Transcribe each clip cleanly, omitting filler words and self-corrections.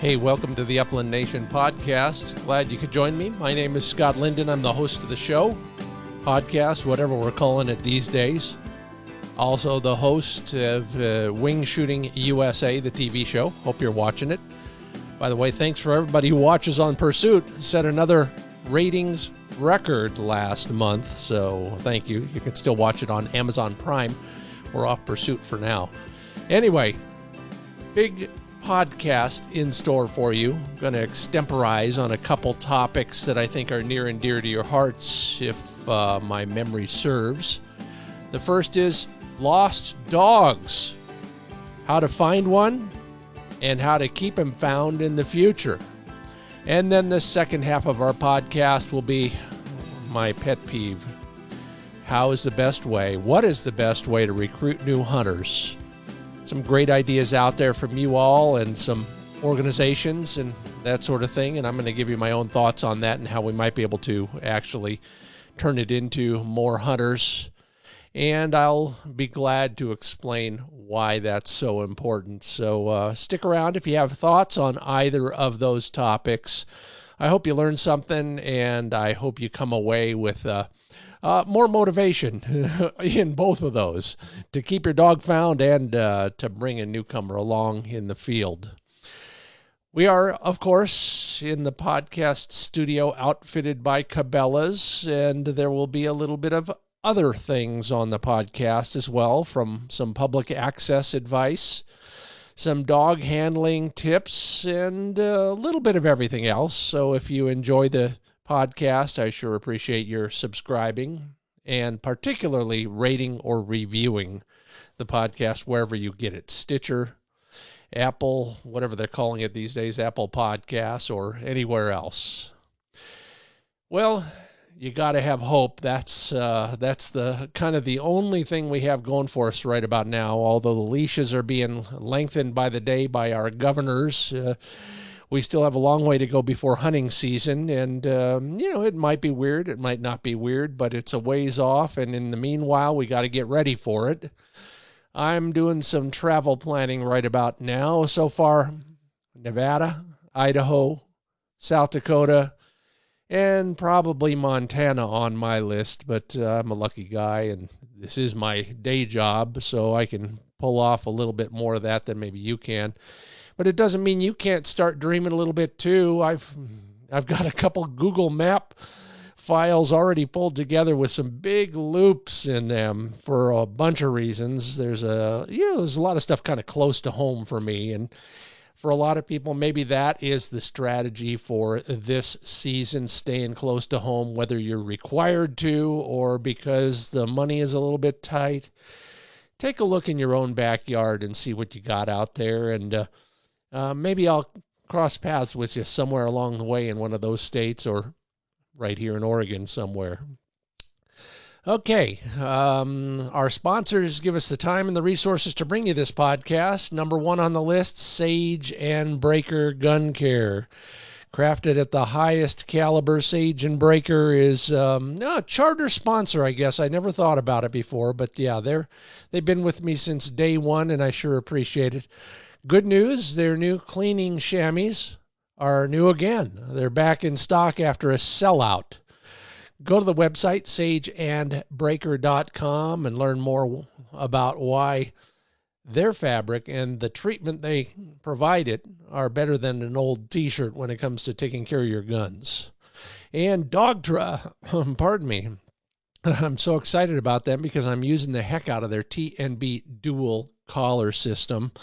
Hey, welcome to the Upland Nation podcast. Glad you could join me. My name is Scott Linden. I'm the host of the show, podcast, whatever we're calling it these days. Also the host of Wing Shooting USA, the TV show. Hope you're watching it. By the way, thanks for everybody who watches on Pursuit. Set another ratings record last month, so thank you. You can still watch it on Amazon Prime. We're off Pursuit for now. Anyway, big podcast in store for you. I'm going to extemporize on a couple topics that I think are near and dear to your hearts, if my memory serves. The first is lost dogs, how to find one and how to keep them found in the future. And then the second half of our podcast will be my pet peeve. How is the best way? What is the best way to recruit new hunters? Some great ideas out there from you all and some organizations and that sort of thing. And I'm going to give you my own thoughts on that and how we might be able to actually turn it into more hunters. And I'll be glad to explain why that's so important. So stick around if you have thoughts on either of those topics. I hope you learned something, and I hope you come away with more motivation in both of those, to keep your dog found and to bring a newcomer along in the field. We are, of course, in the podcast studio outfitted by Cabela's, and there will be a little bit of other things on the podcast as well, from some public access advice, some dog handling tips, and a little bit of everything else. So if you enjoy the podcast, I sure appreciate your subscribing and particularly rating or reviewing the podcast wherever you get it. Stitcher, Apple, whatever they're calling it these days, Apple Podcasts, or anywhere else. Well, you got to have hope. That's the kind of the only thing we have going for us right about now. Although the leashes are being lengthened by the day by our governors, we still have a long way to go before hunting season, and it might be weird, it might not be weird, but it's a ways off, and in the meanwhile, we got to get ready for it. I'm doing some travel planning right about now. So far, Nevada, Idaho, South Dakota, and probably Montana on my list, but I'm a lucky guy, and this is my day job, so I can pull off a little bit more of that than maybe you can. But it doesn't mean you can't start dreaming a little bit too. I've got a couple Google Map files already pulled together with some big loops in them for a bunch of reasons. There's a lot of stuff kind of close to home for me, and for a lot of people, maybe that is the strategy for this season, staying close to home, whether you're required to or because the money is a little bit tight. Take a look in your own backyard and see what you got out there, and maybe I'll cross paths with you somewhere along the way in one of those states or right here in Oregon somewhere. Okay, our sponsors give us the time and the resources to bring you this podcast. Number one on the list, Sage and Breaker Gun Care. Crafted at the highest caliber, Sage and Breaker is a charter sponsor, I guess. I never thought about it before, but yeah, they've been with me since day one, and I sure appreciate it. Good news, their new cleaning chamois are new again. They're back in stock after a sellout. Go to the website, sageandbreaker.com, and learn more about why their fabric and the treatment they provide it are better than an old t-shirt when it comes to taking care of your guns. And pardon me, I'm so excited about them because I'm using the heck out of their T&B dual collar system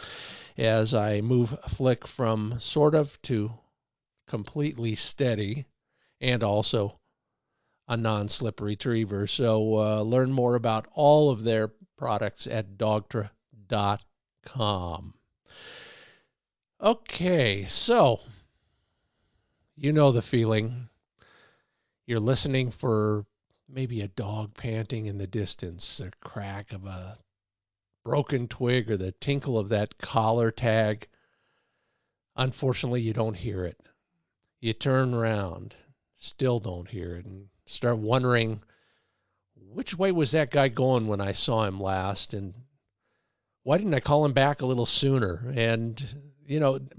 as I move flick from sort of to completely steady and also a non-slip retriever. So learn more about all of their products at dogtra.com. Okay, so you know the feeling. You're listening for maybe a dog panting in the distance, a crack of a broken twig or the tinkle of that collar tag. Unfortunately, you don't hear it. You turn around, still don't hear it, and start wondering, which way was that guy going when I saw him last? And why didn't I call him back a little sooner? And,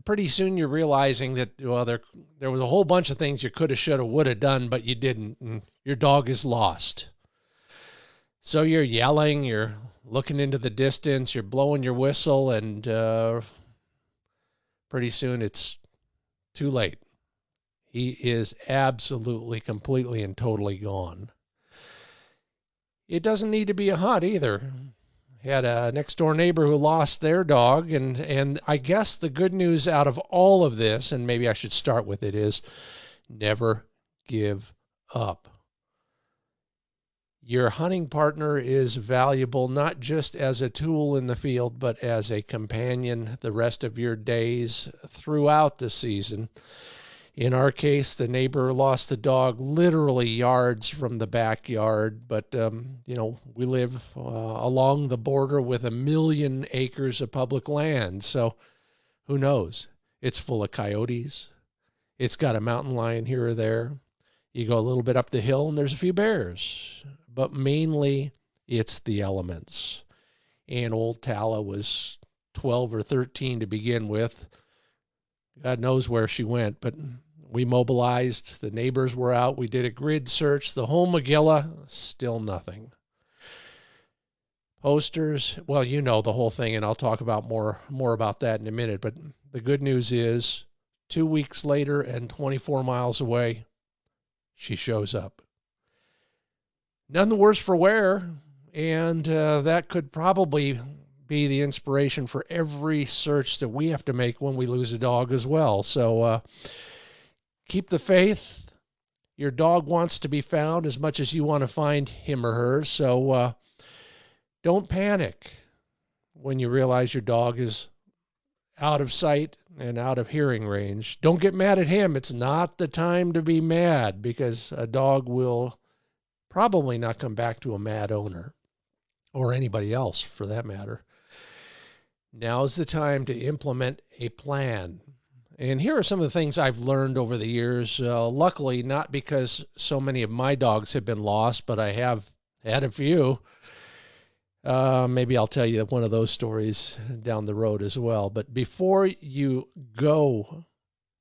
pretty soon you're realizing that, well, there was a whole bunch of things you could have, should have, would have done, but you didn't, and your dog is lost. So you're yelling, you're looking into the distance, you're blowing your whistle, and pretty soon it's too late. He is absolutely, completely, and totally gone. It doesn't need to be a hunt either. Had a next door neighbor who lost their dog, and I guess the good news out of all of this, and maybe I should start with it, is never give up. Your hunting partner is valuable not just as a tool in the field, but as a companion the rest of your days throughout the season. In our case, the neighbor lost the dog literally yards from the backyard, but, we live along the border with 1 million acres of public land, so who knows? It's full of coyotes. It's got a mountain lion here or there. You go a little bit up the hill, and there's a few bears, but mainly it's the elements. And old Tala was 12 or 13 to begin with. God knows where she went, but we mobilized. The neighbors were out. We did a grid search. The whole Magilla, still nothing. Posters, well, you know the whole thing, and I'll talk about more about that in a minute. But the good news is 2 weeks later and 24 miles away, she shows up. None the worse for wear, and that could probably be the inspiration for every search that we have to make when we lose a dog as well. So keep the faith. Your dog wants to be found as much as you want to find him or her. So don't panic when you realize your dog is out of sight and out of hearing range. Don't get mad at him. It's not the time to be mad, because a dog will probably not come back to a mad owner, or anybody else for that matter. Now's the time to implement a plan. And here are some of the things I've learned over the years. Luckily, not because so many of my dogs have been lost, but I have had a few. Maybe I'll tell you one of those stories down the road as well. But before you go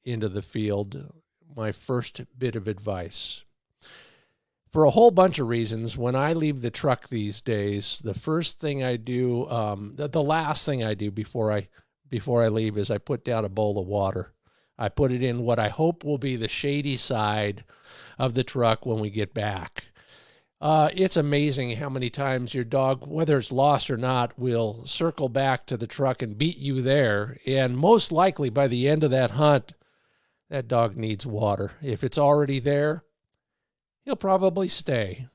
into the field, my first bit of advice. For a whole bunch of reasons, when I leave the truck these days, the first thing I do, the last thing I do before I leave is I put down a bowl of water. I put it in what I hope will be the shady side of the truck when we get back. It's amazing how many times your dog, whether it's lost or not, will circle back to the truck and beat you there. And most likely by the end of that hunt, that dog needs water. If it's already there, he'll probably stay,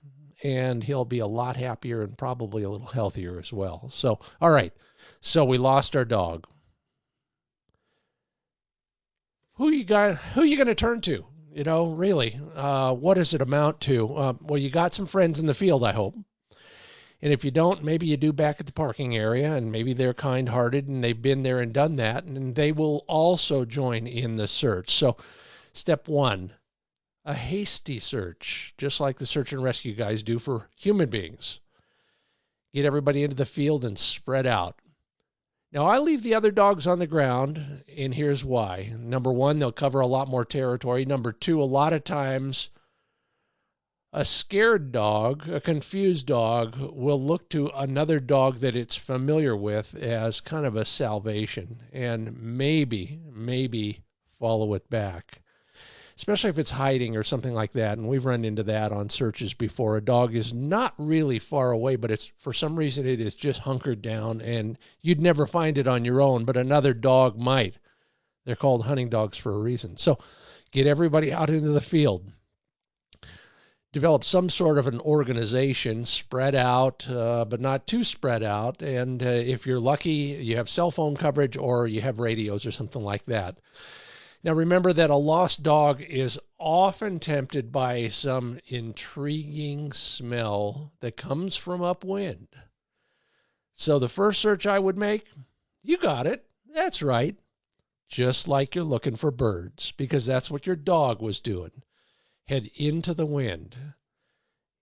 and he'll be a lot happier and probably a little healthier as well. So, all right. So we lost our dog. Who you going to turn to? Really, what does it amount to? Well, you got some friends in the field, I hope. And if you don't, maybe you do back at the parking area, and maybe they're kind-hearted and they've been there and done that, and they will also join in the search. So step one, a hasty search, just like the search and rescue guys do for human beings. Get everybody into the field and spread out. Now, I leave the other dogs on the ground, and here's why. Number one, they'll cover a lot more territory. Number two, a lot of times a scared dog, a confused dog, will look to another dog that it's familiar with as kind of a salvation, and maybe follow it back, especially if it's hiding or something like that. And we've run into that on searches before. A dog is not really far away, but it's, for some reason, it is just hunkered down, and you'd never find it on your own, but another dog might. They're called hunting dogs for a reason. So get everybody out into the field. Develop some sort of an organization, spread out, but not too spread out. And if you're lucky, you have cell phone coverage or you have radios or something like that. Now, remember that a lost dog is often tempted by some intriguing smell that comes from upwind. So the first search I would make, you got it. That's right. Just like you're looking for birds, because that's what your dog was doing. Head into the wind.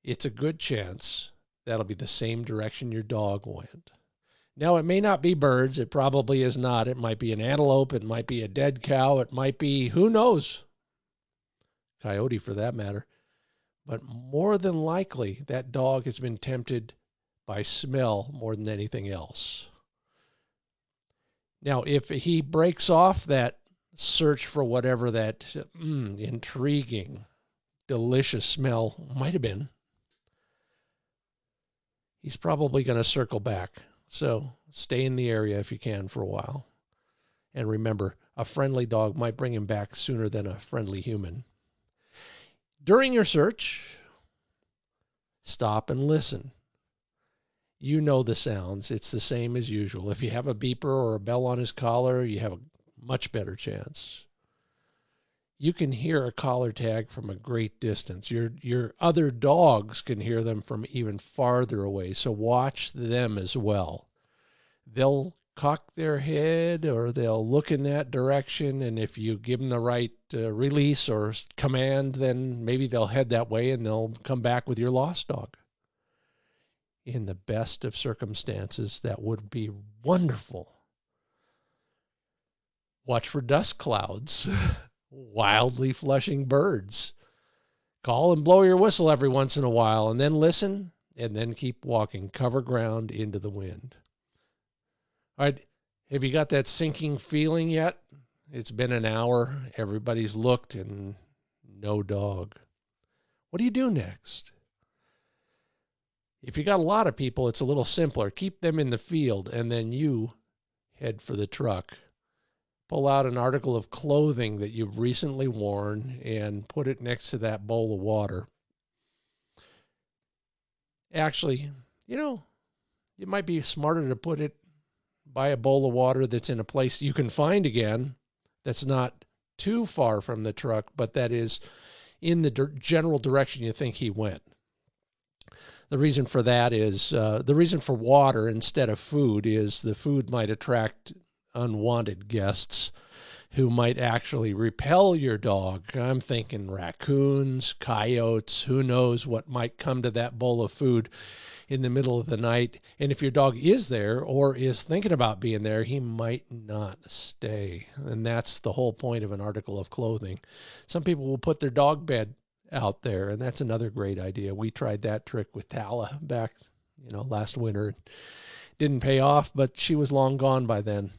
It's a good chance that'll be the same direction your dog went. Now, it may not be birds. It probably is not. It might be an antelope. It might be a dead cow. It might be, who knows, coyote for that matter. But more than likely, that dog has been tempted by smell more than anything else. Now, if he breaks off that search for whatever that intriguing, delicious smell might have been, he's probably going to circle back. So stay in the area if you can for a while. And remember, a friendly dog might bring him back sooner than a friendly human. During your search, stop and listen. You know the sounds. It's the same as usual. If you have a beeper or a bell on his collar, you have a much better chance. You can hear a collar tag from a great distance. Your other dogs can hear them from even farther away, so watch them as well. They'll cock their head or they'll look in that direction, and if you give them the right release or command, then maybe they'll head that way and they'll come back with your lost dog. In the best of circumstances, that would be wonderful. Watch for dust clouds, wildly flushing birds. Call and blow your whistle every once in a while, and then listen, and then keep walking. Cover ground into the wind. All right, have you got that sinking feeling yet? It's been an hour. Everybody's looked, and no dog. What do you do next? If you got a lot of people, it's a little simpler. Keep them in the field, and then you head for the truck. Pull out an article of clothing that you've recently worn and put it next to that bowl of water. Actually, it might be smarter to put it by a bowl of water that's in a place you can find again, that's not too far from the truck, but that is in the general direction you think he went. The reason for that is, the reason for water instead of food is the food might attract unwanted guests who might actually repel your dog. I'm thinking raccoons, coyotes, who knows what might come to that bowl of food in the middle of the night. And if your dog is there or is thinking about being there, he might not stay. And that's the whole point of an article of clothing. Some people will put their dog bed out there, and that's another great idea. We tried that trick with Tala back, last winter. It didn't pay off, but she was long gone by then.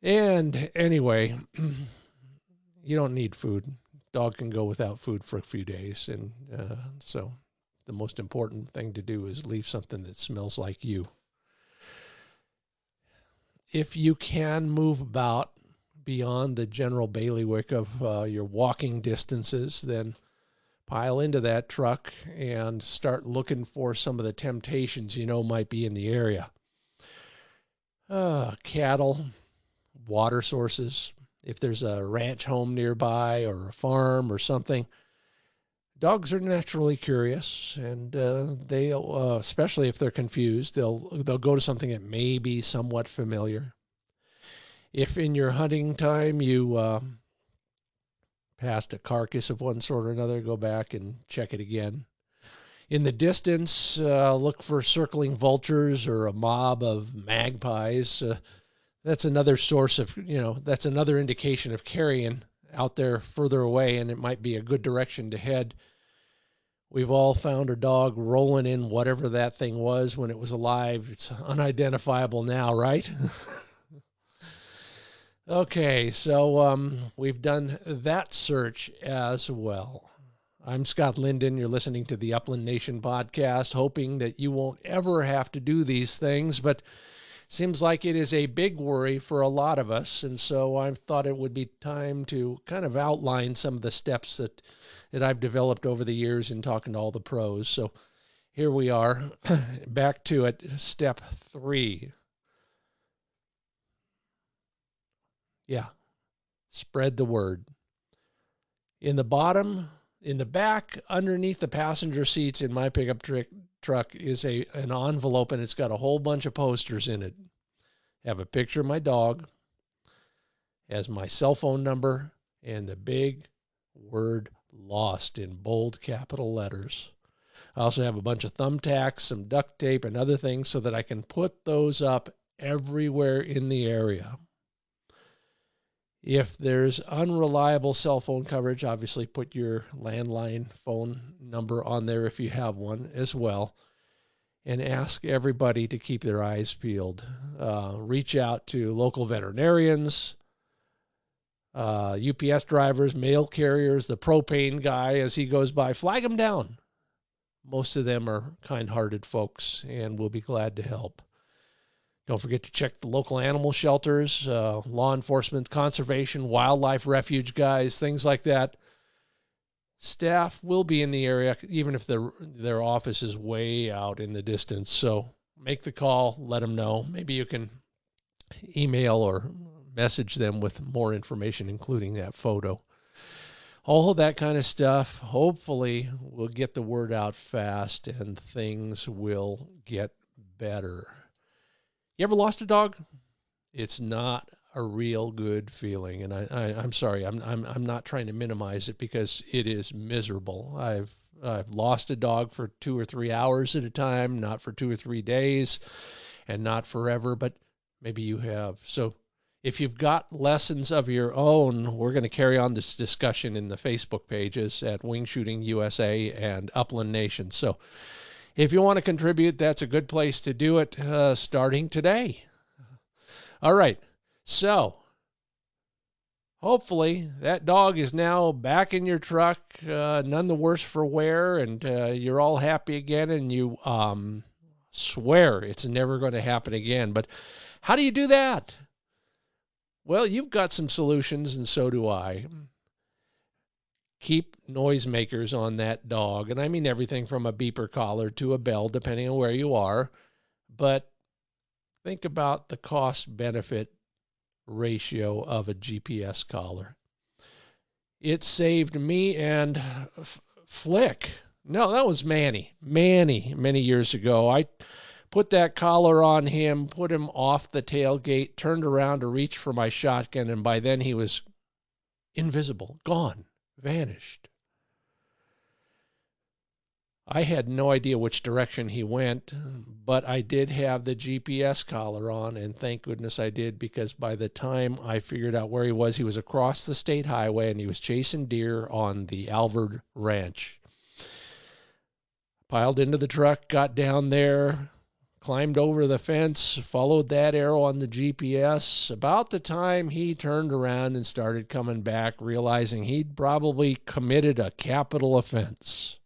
And anyway, you don't need food. Dog can go without food for a few days, and so the most important thing to do is leave something that smells like you. If you can move about beyond the general bailiwick of your walking distances, then pile into that truck and start looking for some of the temptations might be in the area. Cattle, water sources. If there's a ranch home nearby or a farm or something, dogs are naturally curious, and they'll, especially if they're confused, they'll go to something that may be somewhat familiar. If in your hunting time you passed a carcass of one sort or another, go back and check it again. In the distance, look for circling vultures or a mob of magpies. That's another source of, that's another indication of carrion out there further away, and it might be a good direction to head. We've all found a dog rolling in whatever that thing was when it was alive. It's unidentifiable now, right? Okay, so we've done that search as well. I'm Scott Linden. You're listening to the Upland Nation podcast, hoping that you won't ever have to do these things, but it seems like it is a big worry for a lot of us, and so I thought it would be time to kind of outline some of the steps that I've developed over the years in talking to all the pros. So here we are, back to it, step 3. Yeah, spread the word. In the back, underneath the passenger seats in my pickup truck is an envelope, and it's got a whole bunch of posters in it. Have a picture of my dog, has my cell phone number, and the big word lost in bold capital letters. I also have a bunch of thumbtacks, some duct tape, and other things so that I can put those up everywhere in the area. If there's unreliable cell phone coverage, obviously put your landline phone number on there if you have one as well. And ask everybody to keep their eyes peeled. Reach out to local veterinarians, UPS drivers, mail carriers, the propane guy as he goes by. Flag them down. Most of them are kind-hearted folks and will be glad to help. Don't forget to check the local animal shelters, law enforcement, conservation, wildlife refuge guys, things like that. Staff will be in the area, even if their office is way out in the distance. So make the call, let them know. Maybe you can email or message them with more information, including that photo. All of that kind of stuff, hopefully, will get the word out fast and things will get better. You ever lost a dog? It's not a real good feeling, and I'm sorry, I'm not trying to minimize it because it is miserable. I've lost a dog for 2 or 3 hours at a time, not for 2 or 3 days, and not forever, but maybe you have. So if you've got lessons of your own, we're going to carry on this discussion in the Facebook pages at Wing Shooting USA and Upland Nation. So if you want to contribute, that's a good place to do it, starting today. All right. So, hopefully that dog is now back in your truck, none the worse for wear, and you're all happy again, and you swear it's never going to happen again. But how do you do that? Well, you've got some solutions, and so do I. Keep noisemakers on that dog, and I mean everything from a beeper collar to a bell, depending on where you are. But think about the cost-benefit ratio of a GPS collar. It saved me and Flick. No, that was Manny, many years ago. I put that collar on him, put him off the tailgate, turned around to reach for my shotgun, and by then he was invisible, gone, vanished. I had no idea which direction he went, but I did have the GPS collar on, and thank goodness I did, because by the time I figured out where he was across the state highway, and he was chasing deer on the Alvord Ranch. Piled into the truck, got down there, climbed over the fence, followed that arrow on the GPS. About the time he turned around and started coming back, realizing he'd probably committed a capital offense.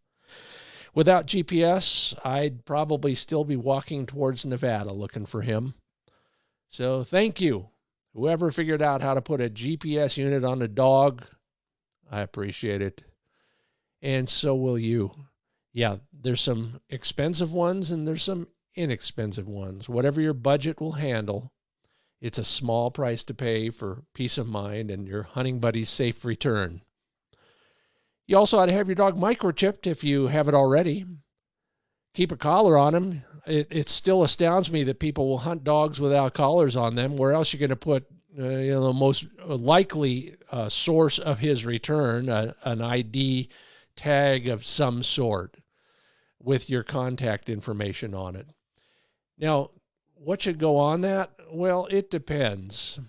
Without GPS, I'd probably still be walking towards Nevada looking for him. So thank you, whoever figured out how to put a GPS unit on a dog. I appreciate it. And so will you. Yeah, there's some expensive ones and there's some inexpensive ones. Whatever your budget will handle, it's a small price to pay for peace of mind and your hunting buddy's safe return. You also ought to have your dog microchipped if you haven't already. Keep a collar on him. It still astounds me that people will hunt dogs without collars on them. Where else are you going to put the most likely source of his return, an ID tag of some sort with your contact information on it. Now, what should go on that? Well, it depends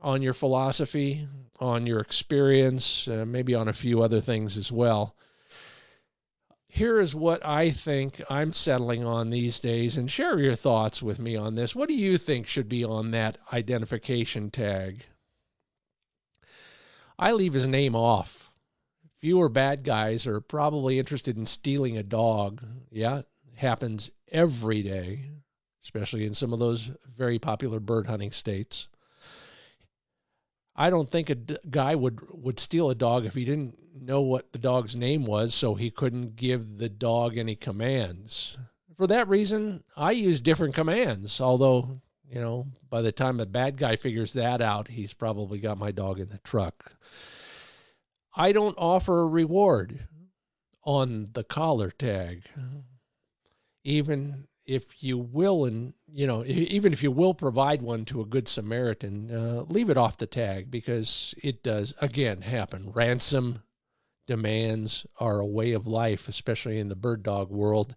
on your philosophy, on your experience, maybe on a few other things as well. Here is what I think I'm settling on these days, and share your thoughts with me on this. What do you think should be on that identification tag? I leave his name off. Fewer bad guys are probably interested in stealing a dog. Yeah, it happens every day, especially in some of those very popular bird hunting states. I don't think a guy would steal a dog if he didn't know what the dog's name was, so he couldn't give the dog any commands. For that reason, I use different commands, although, by the time the bad guy figures that out, he's probably got my dog in the truck. I don't offer a reward on the collar tag, even if you will, even if you will provide one to a good Samaritan, leave it off the tag, because it does, again, happen. Ransom, demands are a way of life, especially in the bird dog world.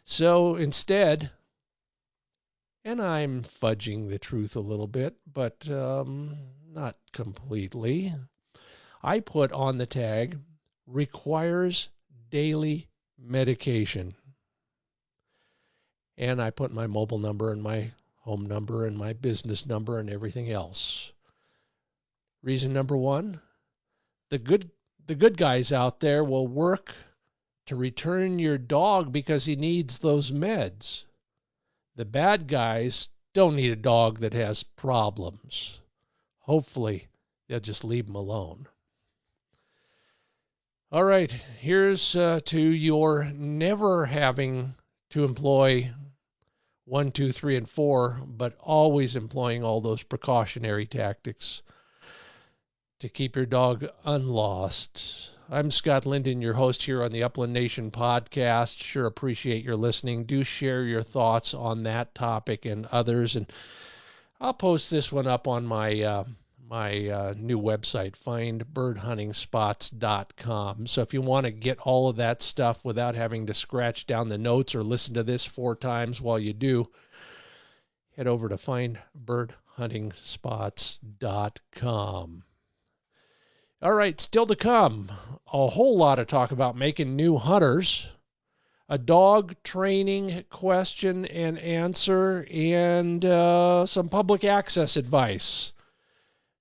So instead, and I'm fudging the truth a little bit, but not completely, I put on the tag, requires daily medication. And I put my mobile number and my home number and my business number and everything else. Reason number one, the good guys out there will work to return your dog because he needs those meds. The bad guys don't need a dog that has problems. Hopefully, they'll just leave him alone. All right, here's to your never having to employ 1, 2, 3, and 4, but always employing all those precautionary tactics to keep your dog unlost. I'm Scott Linden, your host here on the Upland Nation podcast. Sure appreciate your listening. Do share your thoughts on that topic and others. And I'll post this one up on my new website, findbirdhuntingspots.com. So if you want to get all of that stuff without having to scratch down the notes or listen to this 4 times while you do, head over to findbirdhuntingspots.com. All right, still to come, a whole lot of talk about making new hunters, a dog training question and answer, and some public access advice.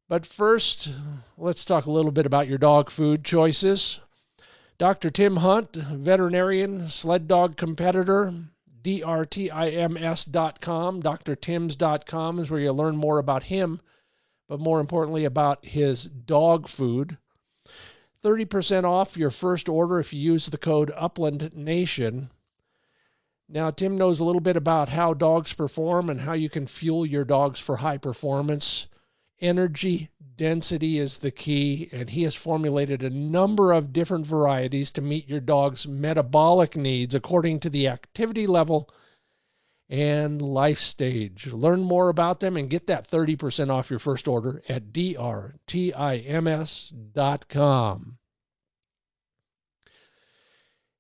But first, let's talk a little bit about your dog food choices. Dr. Tim Hunt, veterinarian, sled dog competitor, drtims.com. drtims.com is where you learn more about him, but more importantly about his dog food. 30% off your first order if you use the code Upland Nation. Now, Tim knows a little bit about how dogs perform and how you can fuel your dogs for high performance. Energy density is the key, and he has formulated a number of different varieties to meet your dog's metabolic needs according to the activity level and life stage. Learn more about them and get that 30% off your first order at drtims.com.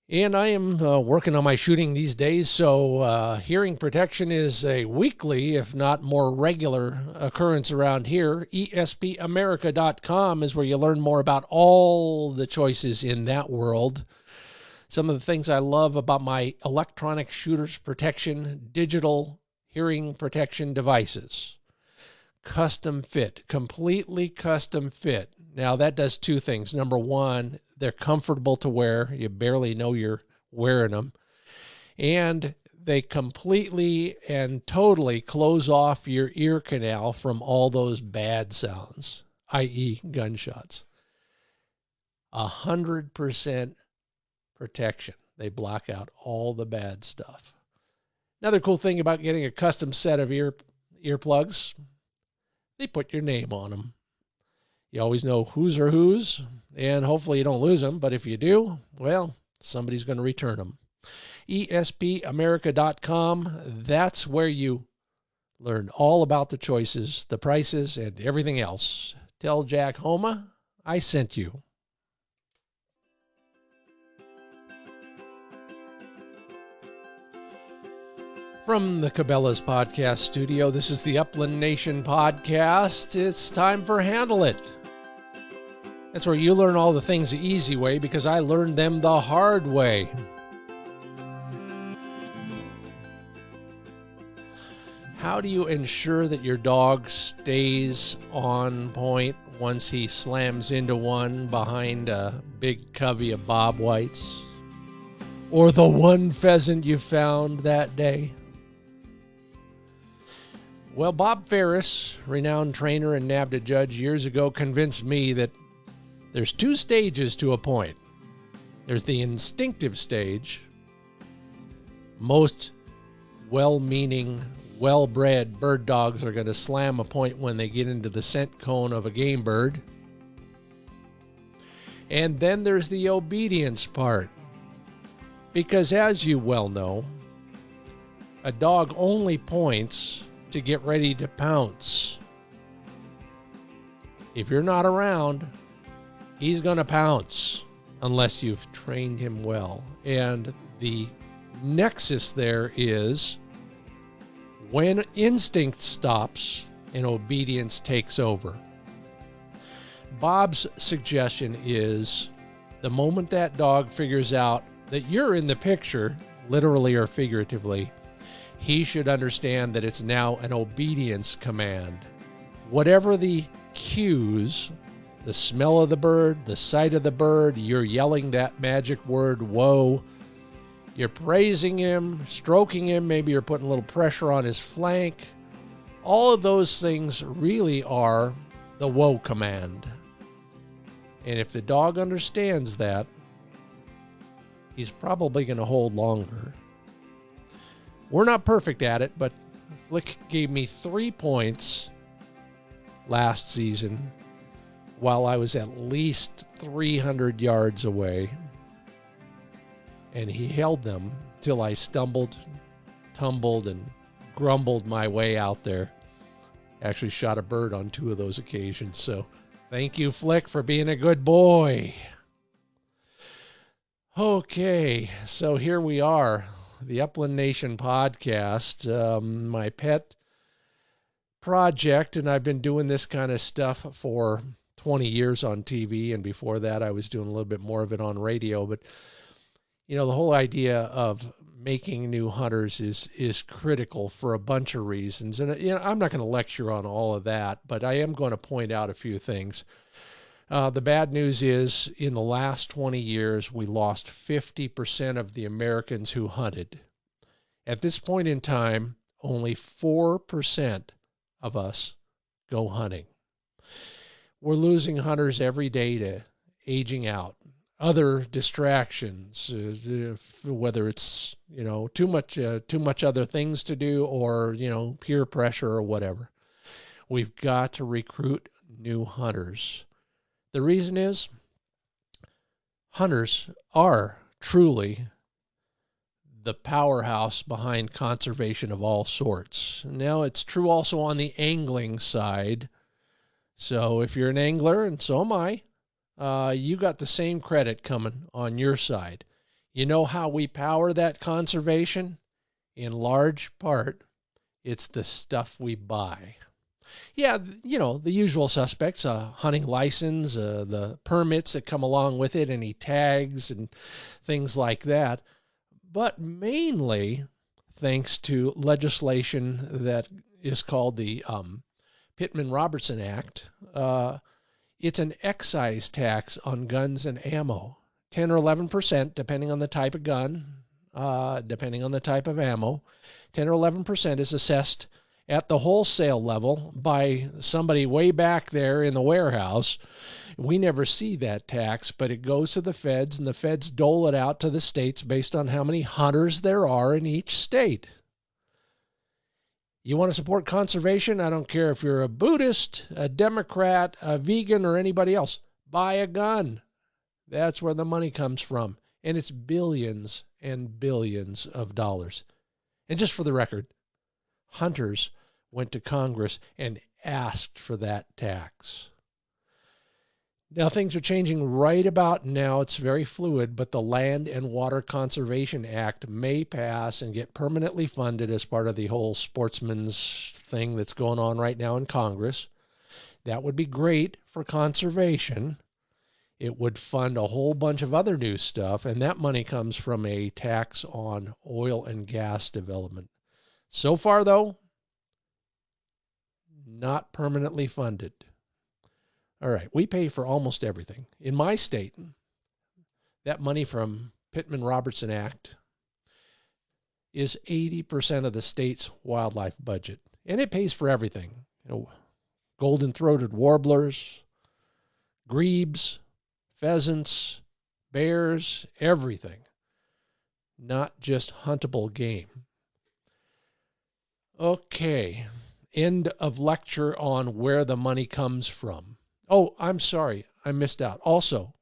And I am working on my shooting these days, so hearing protection is a weekly, if not more regular, occurrence around here. espamerica.com is where you learn more about all the choices in that world. Some of the things I love about my electronic shooters protection, digital hearing protection devices. Custom fit, completely custom fit. Now that does 2 things. Number one, they're comfortable to wear. You barely know you're wearing them. And they completely and totally close off your ear canal from all those bad sounds, i.e. gunshots. 100% protection. They block out all the bad stuff. Another cool thing about getting a custom set of earplugs, they put your name on them. You always know whose are whose, and hopefully you don't lose them, but if you do, well, somebody's going to return them. espamerica.com, that's where you learn all about the choices, the prices, and everything else. Tell Jack Homa I sent you. From the Cabela's Podcast Studio, this is the Upland Nation Podcast. It's time for Handle It. That's where you learn all the things the easy way because I learned them the hard way. How do you ensure that your dog stays on point once he slams into one behind a big covey of bobwhites? Or the one pheasant you found that day? Well, Bob Ferris, renowned trainer and NAVHDA judge years ago, convinced me that there's 2 stages to a point. There's the instinctive stage. Most well-meaning, well-bred bird dogs are going to slam a point when they get into the scent cone of a game bird. And then there's the obedience part. Because as you well know, a dog only points to get ready to pounce. If you're not around, He's going to pounce unless you've trained him well. And the nexus there is when instinct stops and obedience takes over. Bob's suggestion is the moment that dog figures out that you're in the picture, literally or figuratively, he should understand that it's now an obedience command. Whatever the cues, the smell of the bird, the sight of the bird, you're yelling that magic word, whoa. You're praising him, stroking him, maybe you're putting a little pressure on his flank. All of those things really are the whoa command. And if the dog understands that, he's probably going to hold longer. We're not perfect at it, but Flick gave me 3 points last season while I was at least 300 yards away. And he held them till I stumbled, tumbled, and grumbled my way out there. Actually shot a bird on 2 of those occasions. So thank you, Flick, for being a good boy. Okay, so here we are, the Upland Nation podcast, my pet project, and I've been doing this kind of stuff for 20 years on TV, and before that I was doing a little bit more of it on radio. But you know, the whole idea of making new hunters is critical for a bunch of reasons. And you know, I'm not going to lecture on all of that, but I am going to point out a few things. The bad news is in the last 20 years, we lost 50% of the Americans who hunted. At this point in time, only 4% of us go hunting. We're losing hunters every day to aging out. Other distractions, whether it's, you know, too much other things to do or, you know, peer pressure or whatever. We've got to recruit new hunters. The reason is hunters are truly the powerhouse behind conservation of all sorts. Now, it's true also on the angling side. So if you're an angler, and so am I, you got the same credit coming on your side. You know how we power that conservation? In large part, it's the stuff we buy. Yeah, you know, the usual suspects, hunting license, the permits that come along with it, any tags and things like that. But mainly, thanks to legislation that is called the Pittman-Robertson Act, it's an excise tax on guns and ammo, 10 or 11%, depending on the type of gun, depending on the type of ammo. 10 or 11% is assessed at the wholesale level by somebody way back there in the warehouse. We never see that tax, but it goes to the feds, and the feds dole it out to the states based on how many hunters there are in each state. You want to support conservation? I don't care if you're a Buddhist, a Democrat, a vegan, or anybody else. Buy a gun. That's where the money comes from. And it's billions and billions of dollars. And just for the record, hunters went to Congress and asked for that tax. Now, things are changing right about now. It's very fluid, but the Land and Water Conservation Act may pass and get permanently funded as part of the whole sportsman's thing that's going on right now in Congress. That would be great for conservation. It would fund a whole bunch of other new stuff, and that money comes from a tax on oil and gas development. So far, though, not permanently funded. All right, we pay for almost everything. In my state, that money from Pittman-Robertson Act is 80% of the state's wildlife budget. And it pays for everything. You know, golden-throated warblers, grebes, pheasants, bears, everything. Not just huntable game. Okay, end of lecture on where the money comes from. Oh, I'm sorry, I missed out. Also,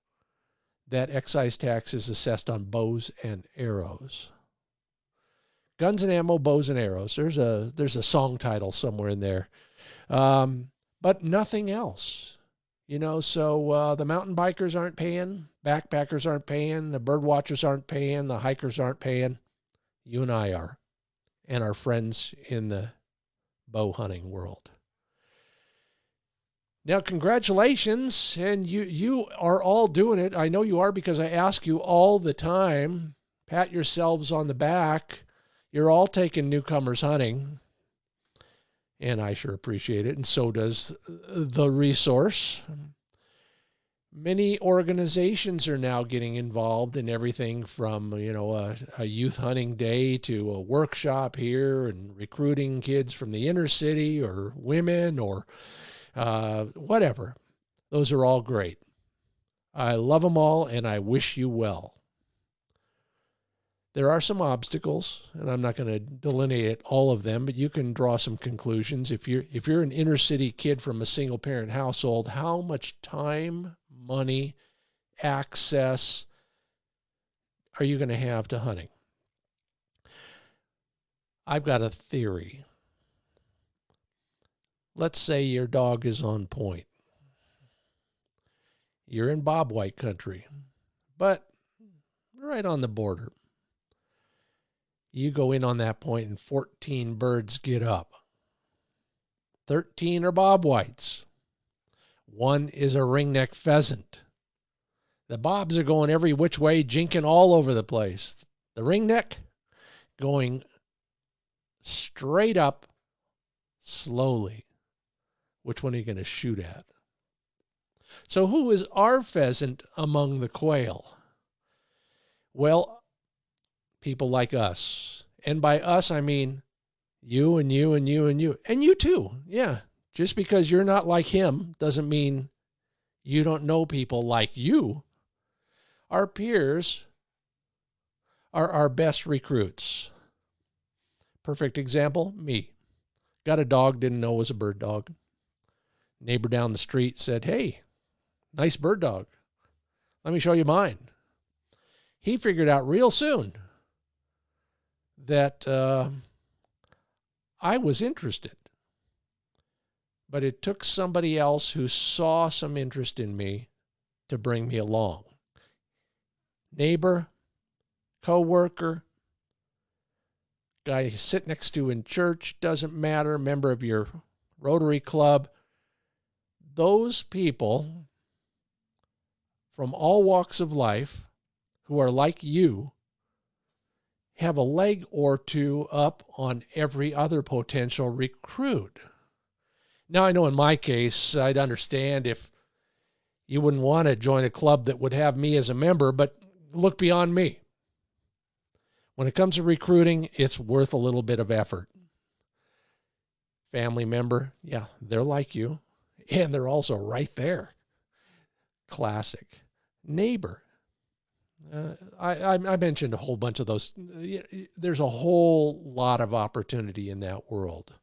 that excise tax is assessed on bows and arrows. Guns and ammo, bows and arrows. There's a song title somewhere in there. But nothing else. So the mountain bikers aren't paying, backpackers aren't paying, the bird watchers aren't paying, the hikers aren't paying. You and I are, and our friends in the bow hunting world. Now, congratulations, and you are all doing it. I know you are because I ask you all the time. Pat yourselves on the back. You're all taking newcomers hunting, and I sure appreciate it, and so does the resource. Many organizations are now getting involved in everything from, a youth hunting day to a workshop here and recruiting kids from the inner city or women or whatever. Those are all great. I love them all, and I wish you well. There are some obstacles, and I'm not going to delineate all of them, but you can draw some conclusions. If you're an inner city kid from a single parent household, how much time, money, access are you going to have to hunting? I've got a theory. Let's say your dog is on point. You're in bobwhite country, but right on the border. You go in on that point and 14 birds get up. 13 are bobwhites. 1 is a ringneck pheasant. The bobs are going every which way, jinking all over the place. The ringneck going straight up, slowly. Which one are you going to shoot at? So who is our pheasant among the quail? Well, people like us. And by us, I mean you and you and you and you. And you too, yeah. Just because you're not like him doesn't mean you don't know people like you. Our peers are our best recruits. Perfect example, me. Got a dog, didn't know it was a bird dog. Neighbor down the street said, "Hey, nice bird dog. Let me show you mine." He figured out real soon that I was interested. But it took somebody else who saw some interest in me to bring me along. Neighbor, co-worker, guy you sit next to in church, doesn't matter, member of your Rotary Club. Those people from all walks of life who are like you have a leg or two up on every other potential recruit. Now, I know in my case, I'd understand if you wouldn't want to join a club that would have me as a member, but look beyond me. When it comes to recruiting, it's worth a little bit of effort. Family member, yeah, they're like you, and they're also right there. Classic. Neighbor. I mentioned a whole bunch of those. There's a whole lot of opportunity in that world.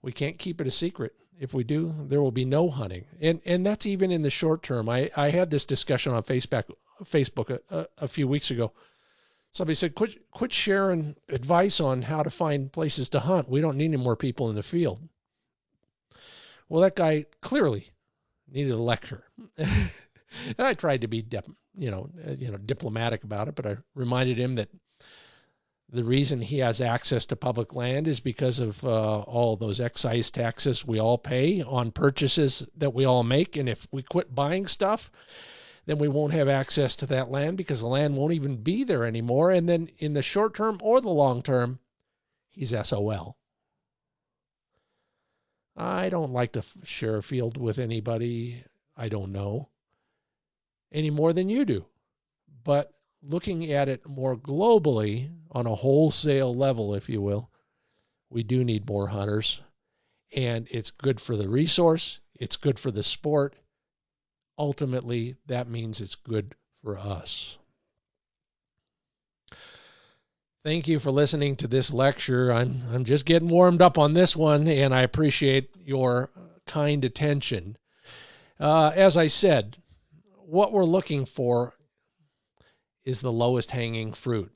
We can't keep it a secret. If we do, there will be no hunting. And that's even in the short term. I had this discussion on Facebook a few weeks ago. Somebody said, quit sharing advice on how to find places to hunt. We don't need any more people in the field. Well, that guy clearly needed a lecture. And I tried to be diplomatic about it, but I reminded him that the reason he has access to public land is because of all those excise taxes we all pay on purchases that we all make. And if we quit buying stuff, then we won't have access to that land because the land won't even be there anymore. And then in the short term or the long term, he's SOL. I don't like to share a field with anybody I don't know any more than you do. But looking at it more globally, on a wholesale level, if you will, we do need more hunters. And it's good for the resource. It's good for the sport. Ultimately, that means it's good for us. Thank you for listening to this lecture. I'm just getting warmed up on this one, and I appreciate your kind attention. As I said, what we're looking for is the lowest hanging fruit.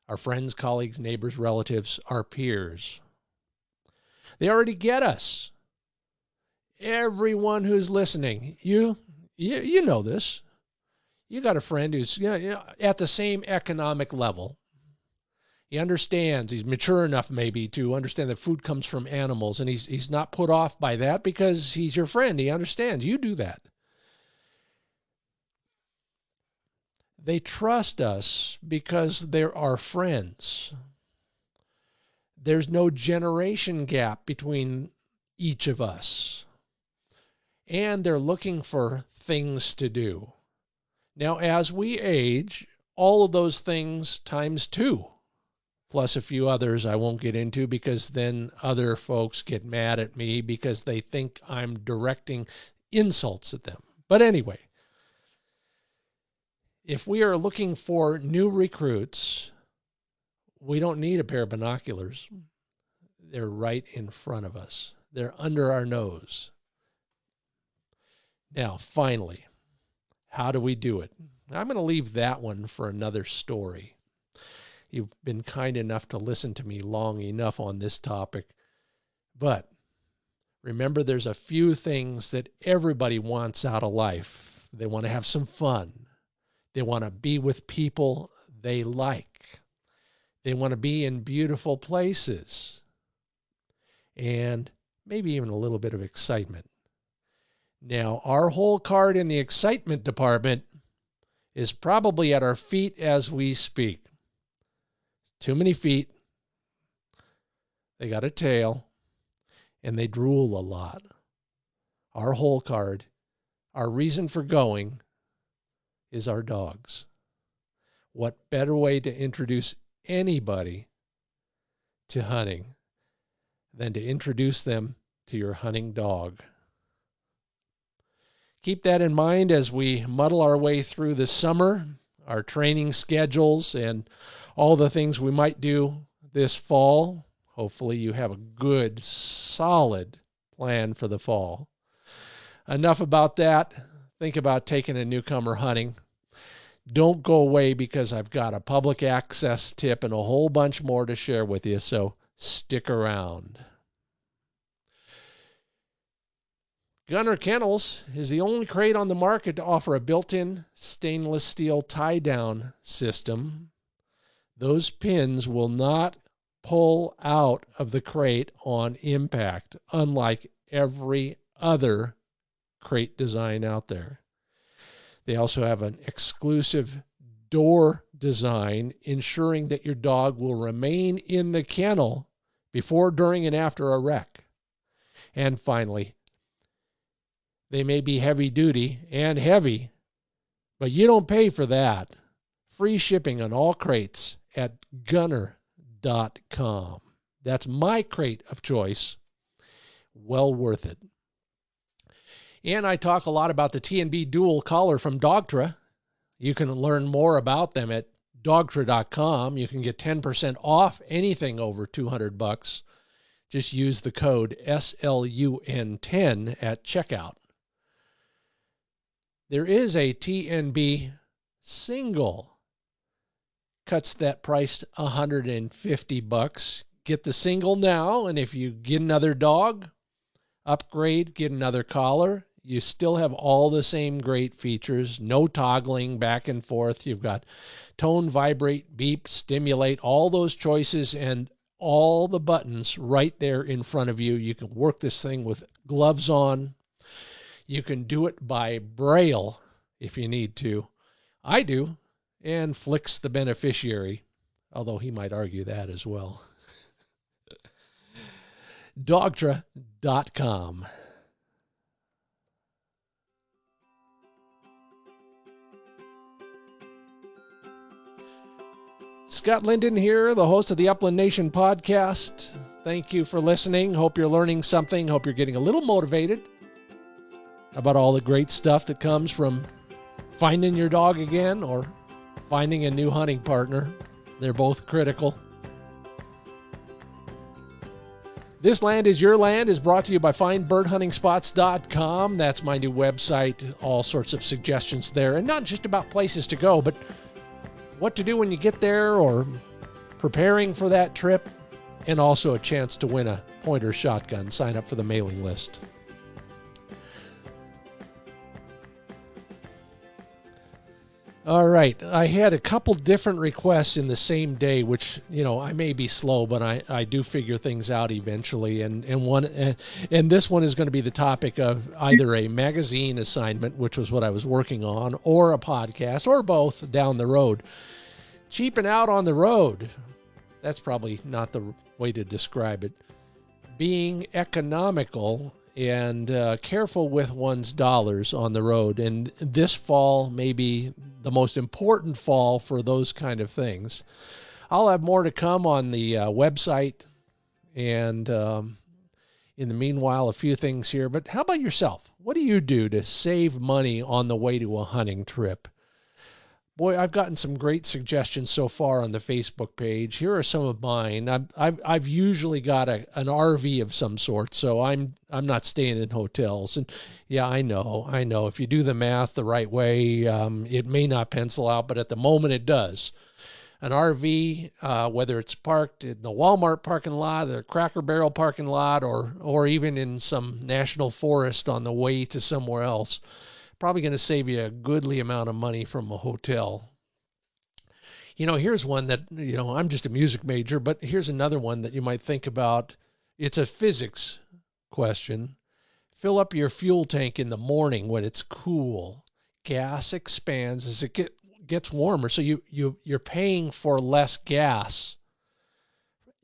Our friends, colleagues, neighbors, relatives, our peers. They already get us. Everyone who's listening, you know this. You got a friend who's at the same economic level. He understands, he's mature enough maybe to understand that food comes from animals, and he's not put off by that because he's your friend. He understands. You do that. They trust us because they're our friends. There's no generation gap between each of us. And they're looking for things to do. Now, as we age, all of those things times 2, plus a few others I won't get into because then other folks get mad at me because they think I'm directing insults at them. But anyway, if we are looking for new recruits, we don't need a pair of binoculars. They're right in front of us. They're under our nose. Now, finally, how do we do it? I'm going to leave that one for another story. You've been kind enough to listen to me long enough on this topic. But remember, there's a few things that everybody wants out of life. They want to have some fun. They want to be with people they like. They want to be in beautiful places. And maybe even a little bit of excitement. Now, our whole card in the excitement department is probably at our feet as we speak. Too many feet. They got a tail. And they drool a lot. Our whole card, our reason for going, is our dogs. What better way to introduce anybody to hunting than to introduce them to your hunting dog? Keep that in mind as we muddle our way through the summer, our training schedules, and all the things we might do this fall. Hopefully you have a good, solid plan for the fall. Enough about that. Think about taking a newcomer hunting. Don't go away because I've got a public access tip and a whole bunch more to share with you, so stick around. Gunner Kennels is the only crate on the market to offer a built-in stainless steel tie-down system. Those pins will not pull out of the crate on impact, unlike every other crate design out there. They also have an exclusive door design, ensuring that your dog will remain in the kennel before, during, and after a wreck. And finally, they may be heavy duty and heavy, but you don't pay for that. Free shipping on all crates at gunner.com. That's my crate of choice. Well worth it. And I talk a lot about the T&B dual collar from Dogtra. You can learn more about them at dogtra.com. You can get 10% off anything over $200. Just use the code SLUN10 at checkout. There is a T&B single. Cuts that price $150. Get the single now, and if you get another dog, upgrade, get another collar, you still have all the same great features. No toggling back and forth. You've got tone, vibrate, beep, stimulate, all those choices and all the buttons right there in front of you. You can work this thing with gloves on. You can do it by braille if you need to. I do, and Flick's the beneficiary, although he might argue that as well. Dogtra.com. Scott Linden here, the host of the Upland Nation podcast. Thank you for listening. Hope you're learning something. Hope you're getting a little motivated about all the great stuff that comes from finding your dog again or finding a new hunting partner. They're both critical. This Land is Your Land is brought to you by FindBirdHuntingSpots.com. That's my new website. All sorts of suggestions there. And not just about places to go, but what to do when you get there or preparing for that trip. and also a chance to win a Pointer shotgun. Sign up for the mailing list. All right, I had a couple different requests in the same day, which, I may be slow, but I do figure things out eventually. And this one is going to be the topic of either a magazine assignment, which was what I was working on, or a podcast, or both down the road. Cheaping out on the road. That's probably not the way to describe it. Being economical and careful with one's dollars on the road. And this fall may be the most important fall for those kind of things. I'll have more to come on the website. And in the meanwhile, a few things here. But how about yourself? What do you do to save money on the way to a hunting trip? Boy, I've gotten some great suggestions so far on the Facebook page. Here are some of mine. I've usually got an RV of some sort, so I'm not staying in hotels. And yeah, I know. If you do the math the right way, it may not pencil out, but at the moment it does. An RV, whether it's parked in the Walmart parking lot, the Cracker Barrel parking lot, or even in some national forest on the way to somewhere else, probably going to save you a goodly amount of money from a hotel. Here's one that, I'm just a music major, but here's another one that you might think about. It's a physics question. Fill up your fuel tank in the morning when it's cool. Gas expands as it gets warmer, so you're paying for less gas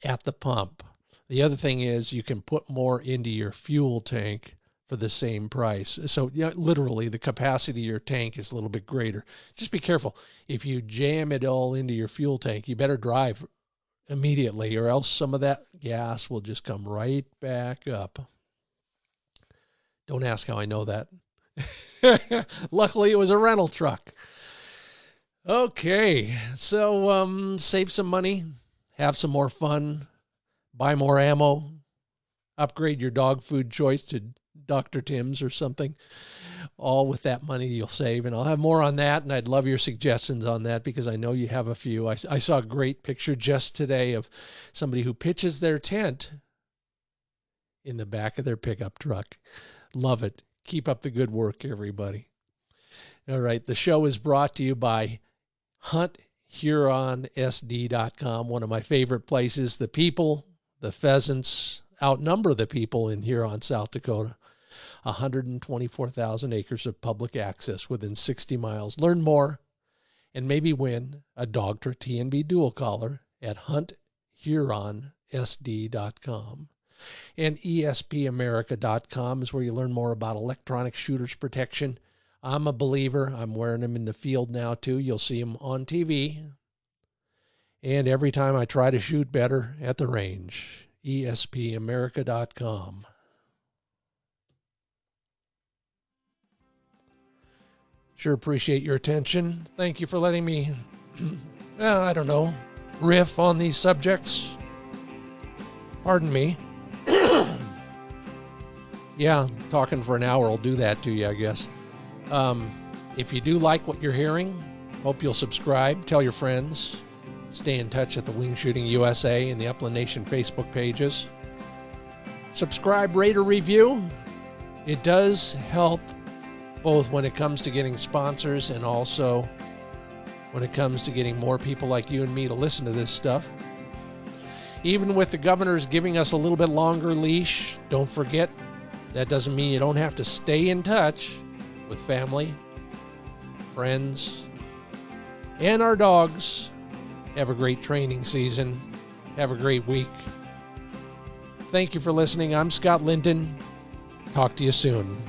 at the pump. The other thing is you can put more into your fuel tank for the same price. So literally the capacity of your tank is a little bit greater. Just be careful. If you jam it all into your fuel tank, you better drive immediately, or else some of that gas will just come right back up. Don't ask how I know that. Luckily, it was a rental truck. Okay, so save some money, have some more fun, buy more ammo, upgrade your dog food choice to Dr. Tim's or something. All with that money you'll save. And I'll have more on that, and I'd love your suggestions on that because I know you have a few. I saw a great picture just today of somebody who pitches their tent in the back of their pickup truck. Love it. Keep up the good work, everybody. All right, the show is brought to you by HuntHuronSD.com, one of my favorite places. The people, the pheasants, outnumber the people in Huron, South Dakota. 124,000 acres of public access within 60 miles. Learn more and maybe win a Dogtra T&B dual collar at HuntHuronSD.com. And ESPAmerica.com is where you learn more about electronic shooters protection. I'm a believer. I'm wearing them in the field now, too. You'll see them on TV. And every time I try to shoot better at the range. ESPAmerica.com. Sure appreciate your attention. Thank you for letting me, riff on these subjects. Pardon me. Yeah, talking for an hour will do that to you, I guess. If you do like what you're hearing, hope you'll subscribe, tell your friends, stay in touch at the Wing Shooting USA and the Upland Nation Facebook pages. Subscribe, rate, or review. It does help both when it comes to getting sponsors and also when it comes to getting more people like you and me to listen to this stuff. Even with the governors giving us a little bit longer leash, don't forget, that doesn't mean you don't have to stay in touch with family, friends, and our dogs. Have a great training season. Have a great week. Thank you for listening. I'm Scott Linden. Talk to you soon.